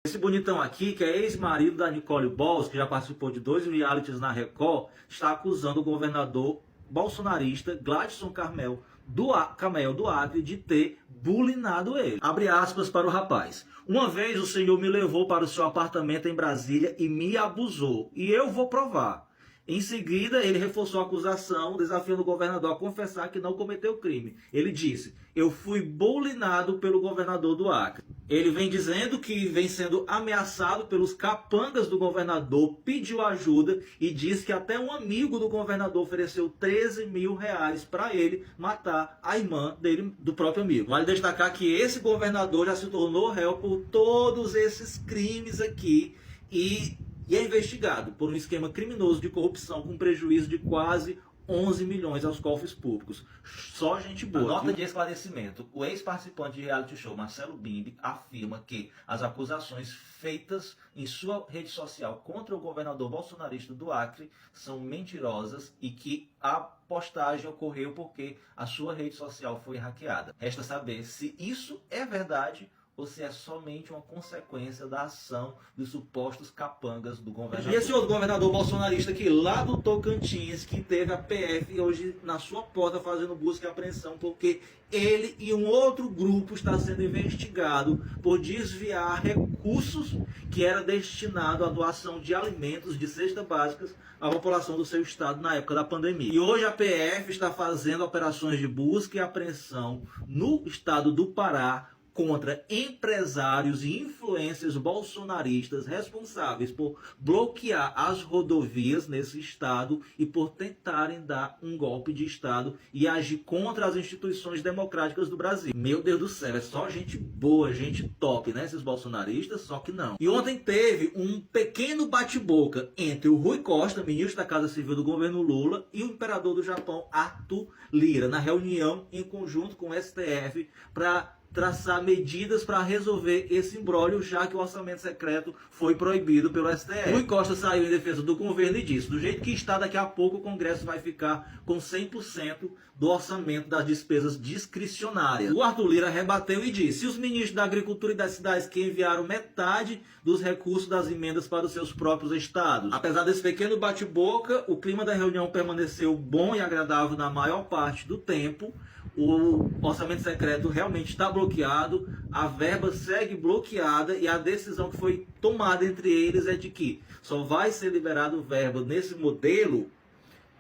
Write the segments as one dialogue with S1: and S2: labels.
S1: Esse bonitão aqui, que é ex-marido da Nicole Balls, que já participou de 2 realities na Record, está acusando o governador bolsonarista Gladson Camel do Acre de ter bulinado ele. Abre aspas para o rapaz. Uma vez o senhor me levou para o seu apartamento em Brasília e me abusou. E eu vou provar. Em seguida, ele reforçou a acusação, desafiando o governador a confessar que não cometeu crime. Ele disse: eu fui bulinado pelo governador do Acre. Ele vem dizendo que vem sendo ameaçado pelos capangas do governador, pediu ajuda e disse que até um amigo do governador ofereceu 13 mil reais para ele matar a irmã dele, do próprio amigo. Vale destacar que esse governador já se tornou réu por todos esses crimes aqui e é investigado por um esquema criminoso de corrupção com prejuízo de quase 11 milhões aos cofres públicos. Só gente boa. Nota de esclarecimento. O ex-participante de reality show Marcelo Bimbi afirma que as acusações feitas em sua rede social contra o governador bolsonarista do Acre são mentirosas e que a postagem ocorreu porque a sua rede social foi hackeada. Resta saber se isso é verdade ou se é somente uma consequência da ação dos supostos capangas do governador. E esse outro governador bolsonarista aqui, lá do Tocantins, que teve a PF hoje na sua porta fazendo busca e apreensão, porque ele e um outro grupo está sendo investigado por desviar recursos que era destinado à doação de alimentos de cestas básicas à população do seu estado na época da pandemia. E hoje a PF está fazendo operações de busca e apreensão no estado do Pará contra empresários e influencers bolsonaristas responsáveis por bloquear as rodovias nesse estado e por tentarem dar um golpe de estado e agir contra as instituições democráticas do Brasil. Meu Deus do céu, é só gente boa, gente top, né, esses bolsonaristas, só que não. E ontem teve um pequeno bate-boca entre o Rui Costa, ministro da Casa Civil do governo Lula, e o imperador do Japão, Arthur Lira, na reunião em conjunto com o STF para traçar medidas para resolver esse imbróglio, já que o orçamento secreto foi proibido pelo STF. Rui Costa saiu em defesa do governo e disse: do jeito que está, daqui a pouco o Congresso vai ficar com 100% do orçamento das despesas discricionárias. O Arthur Lira rebateu e disse: se os ministros da Agricultura e das Cidades que enviaram metade dos recursos das emendas para os seus próprios estados. Apesar desse pequeno bate-boca, o clima da reunião permaneceu bom e agradável na maior parte do tempo. O orçamento secreto realmente está bloqueado, a verba segue bloqueada e a decisão que foi tomada entre eles é de que só vai ser liberado verba nesse modelo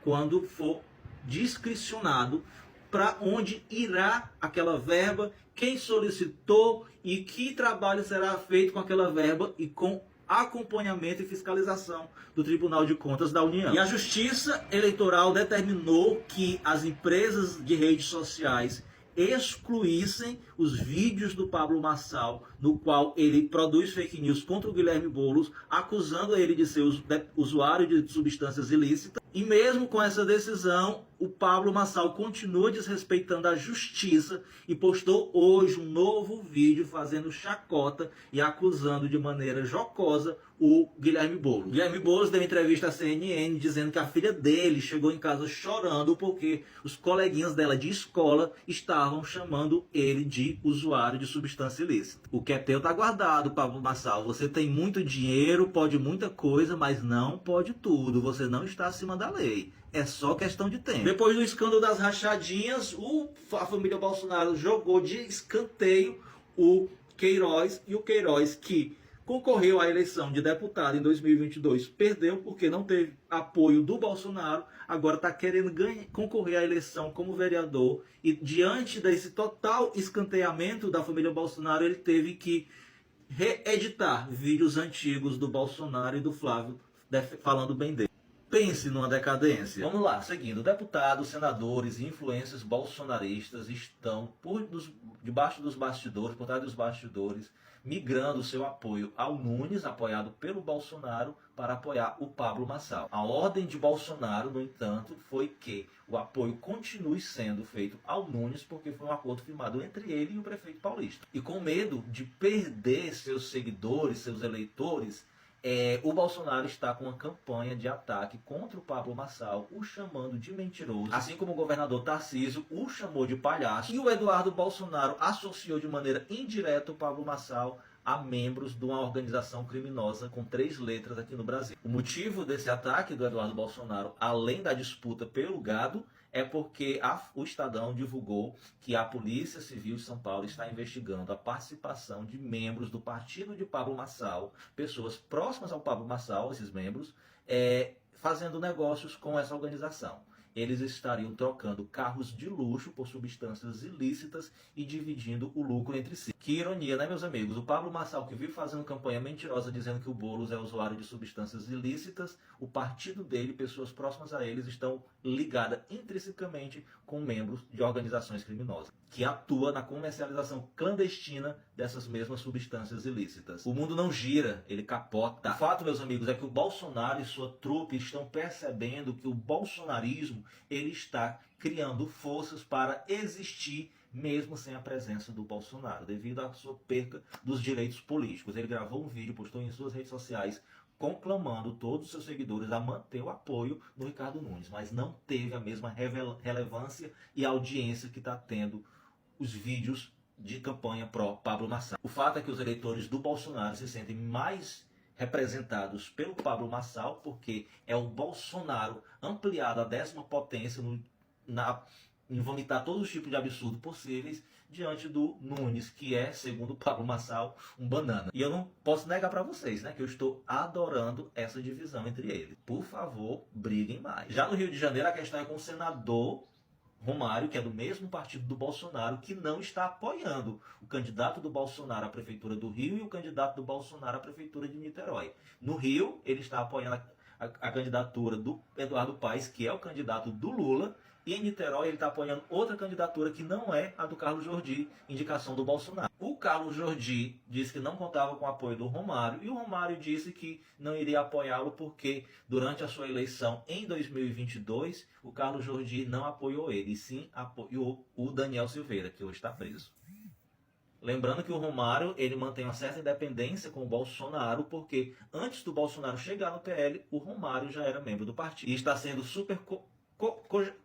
S1: quando for discricionado para onde irá aquela verba, quem solicitou e que trabalho será feito com aquela verba e com acompanhamento e fiscalização do Tribunal de Contas da União. E a Justiça Eleitoral determinou que as empresas de redes sociais excluíssem os vídeos do Pablo Marçal, no qual ele produz fake news contra o Guilherme Boulos, acusando ele de ser usuário de substâncias ilícitas. E mesmo com essa decisão, o Pablo Marçal continua desrespeitando a justiça e postou hoje um novo vídeo fazendo chacota e acusando de maneira jocosa o Guilherme Boulos. Guilherme Boulos deu entrevista à CNN dizendo que a filha dele chegou em casa chorando porque os coleguinhas dela de escola estavam chamando ele de usuário de substância ilícita. O que é teu tá guardado, Pablo Marçal. Você tem muito dinheiro, pode muita coisa, mas não pode tudo. Você não está acima da lei. É só questão de tempo. Depois do escândalo das rachadinhas, a família Bolsonaro jogou de escanteio o Queiroz, e o Queiroz, que concorreu à eleição de deputado em 2022, perdeu porque não teve apoio do Bolsonaro, agora está querendo concorrer à eleição como vereador, e diante desse total escanteamento da família Bolsonaro, ele teve que reeditar vídeos antigos do Bolsonaro e do Flávio falando bem dele. Pense numa decadência. Vamos lá, seguindo. Deputados, senadores e influencers bolsonaristas estão debaixo dos bastidores, por trás dos bastidores, migrando seu apoio ao Nunes, apoiado pelo Bolsonaro, para apoiar o Pablo Marçal. A ordem de Bolsonaro, no entanto, foi que o apoio continue sendo feito ao Nunes, porque foi um acordo firmado entre ele e o prefeito paulista. E com medo de perder seus seguidores, seus eleitores, o Bolsonaro está com uma campanha de ataque contra o Pablo Marçal, o chamando de mentiroso, assim como o governador Tarcísio o chamou de palhaço, e o Eduardo Bolsonaro associou de maneira indireta o Pablo Marçal a membros de uma organização criminosa com 3 letras aqui no Brasil. O motivo desse ataque do Eduardo Bolsonaro, além da disputa pelo gado, é porque o Estadão divulgou que a Polícia Civil de São Paulo está investigando a participação de membros do partido de Pablo Marçal, pessoas próximas ao Pablo Marçal, esses membros, fazendo negócios com essa organização. Eles estariam trocando carros de luxo por substâncias ilícitas e dividindo o lucro entre si. Que ironia, né, meus amigos? O Pablo Marçal, que vive fazendo campanha mentirosa dizendo que o Boulos é usuário de substâncias ilícitas, o partido dele, pessoas próximas a eles, estão ligadas intrinsecamente com membros de organizações criminosas, que atuam na comercialização clandestina dessas mesmas substâncias ilícitas. O mundo não gira, ele capota. O fato, meus amigos, é que o Bolsonaro e sua trupe estão percebendo que o bolsonarismo ele está criando forças para existir mesmo sem a presença do Bolsonaro, devido à sua perca dos direitos políticos. Ele gravou um vídeo, postou em suas redes sociais, conclamando todos os seus seguidores a manter o apoio no Ricardo Nunes, mas não teve a mesma relevância e audiência que está tendo os vídeos de campanha pró-Pablo Marçal. O fato é que os eleitores do Bolsonaro se sentem mais representados pelo Pablo Marçal, porque é o Bolsonaro ampliado à 10ª potência em vomitar todos os tipos de absurdo possíveis diante do Nunes, que é, segundo o Pablo Marçal, um banana. E eu não posso negar para vocês, né, que eu estou adorando essa divisão entre eles. Por favor, briguem mais. Já no Rio de Janeiro, a questão é com o senador Romário, que é do mesmo partido do Bolsonaro, que não está apoiando o candidato do Bolsonaro à Prefeitura do Rio e o candidato do Bolsonaro à Prefeitura de Niterói. No Rio, ele está apoiando a candidatura do Eduardo Paes, que é o candidato do Lula, e em Niterói ele está apoiando outra candidatura que não é a do Carlos Jordi, indicação do Bolsonaro. O Carlos Jordi disse que não contava com o apoio do Romário, e o Romário disse que não iria apoiá-lo porque durante a sua eleição em 2022, o Carlos Jordi não apoiou ele, e sim apoiou o Daniel Silveira, que hoje está preso. Lembrando que o Romário ele mantém uma certa independência com o Bolsonaro, porque antes do Bolsonaro chegar no PL, o Romário já era membro do partido. E está sendo super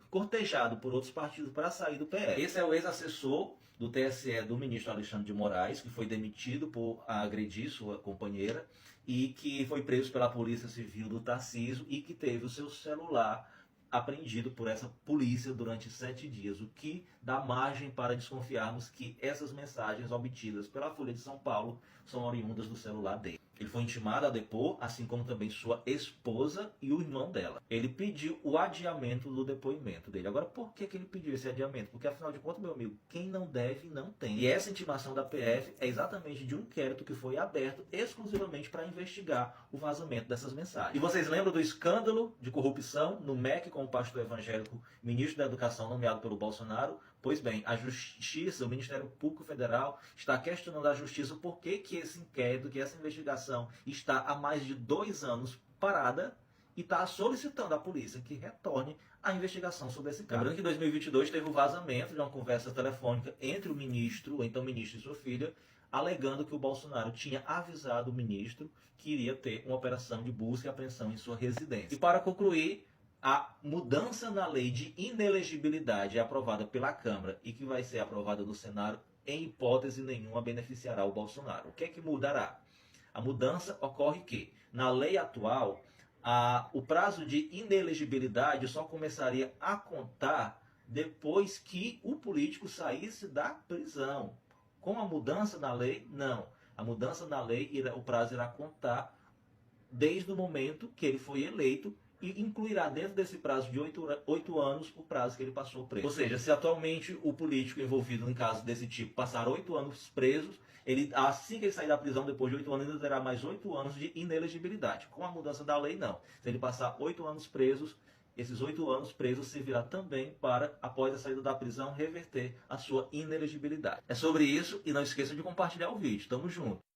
S1: cortejado por outros partidos para sair do PL. Esse é o ex-assessor do TSE do ministro Alexandre de Moraes, que foi demitido por agredir sua companheira e que foi preso pela Polícia Civil do Tarcísio e que teve o seu celular apreendido por essa polícia durante 7 dias, o que dá margem para desconfiarmos que essas mensagens obtidas pela Folha de São Paulo são oriundas do celular dele. Ele foi intimado a depor, assim como também sua esposa e o irmão dela. Ele pediu o adiamento do depoimento dele. Agora, por que ele pediu esse adiamento? Porque, afinal de contas, meu amigo, quem não deve, não tem. E essa intimação da PF é exatamente de um inquérito que foi aberto exclusivamente para investigar o vazamento dessas mensagens. E vocês lembram do escândalo de corrupção no MEC com o pastor evangélico ministro da Educação nomeado pelo Bolsonaro? Pois bem, a Justiça, o Ministério Público Federal, está questionando a Justiça por que esse inquérito, que essa investigação está há mais de 2 anos parada e está solicitando à polícia que retorne a investigação sobre esse caso. Lembrando que em 2022 teve o vazamento de uma conversa telefônica entre o então ministro e sua filha, alegando que o Bolsonaro tinha avisado o ministro que iria ter uma operação de busca e apreensão em sua residência. E para concluir, a mudança na lei de inelegibilidade é aprovada pela Câmara e que vai ser aprovada no Senado, em hipótese nenhuma beneficiará o Bolsonaro. O que é que mudará? A mudança ocorre que, na lei atual, o prazo de inelegibilidade só começaria a contar depois que o político saísse da prisão. Com a mudança na lei, não. A mudança na lei, o prazo irá contar desde o momento que ele foi eleito e incluirá dentro desse prazo de 8 anos o prazo que ele passou preso. Ou seja, se atualmente o político envolvido em caso desse tipo passar 8 anos presos, ele, assim que ele sair da prisão depois de 8 anos, ele terá mais 8 anos de inelegibilidade. Com a mudança da lei, não. Se ele passar 8 anos presos, esses 8 anos presos servirá também para, após a saída da prisão, reverter a sua inelegibilidade. É sobre isso e não esqueça de compartilhar o vídeo. Tamo junto.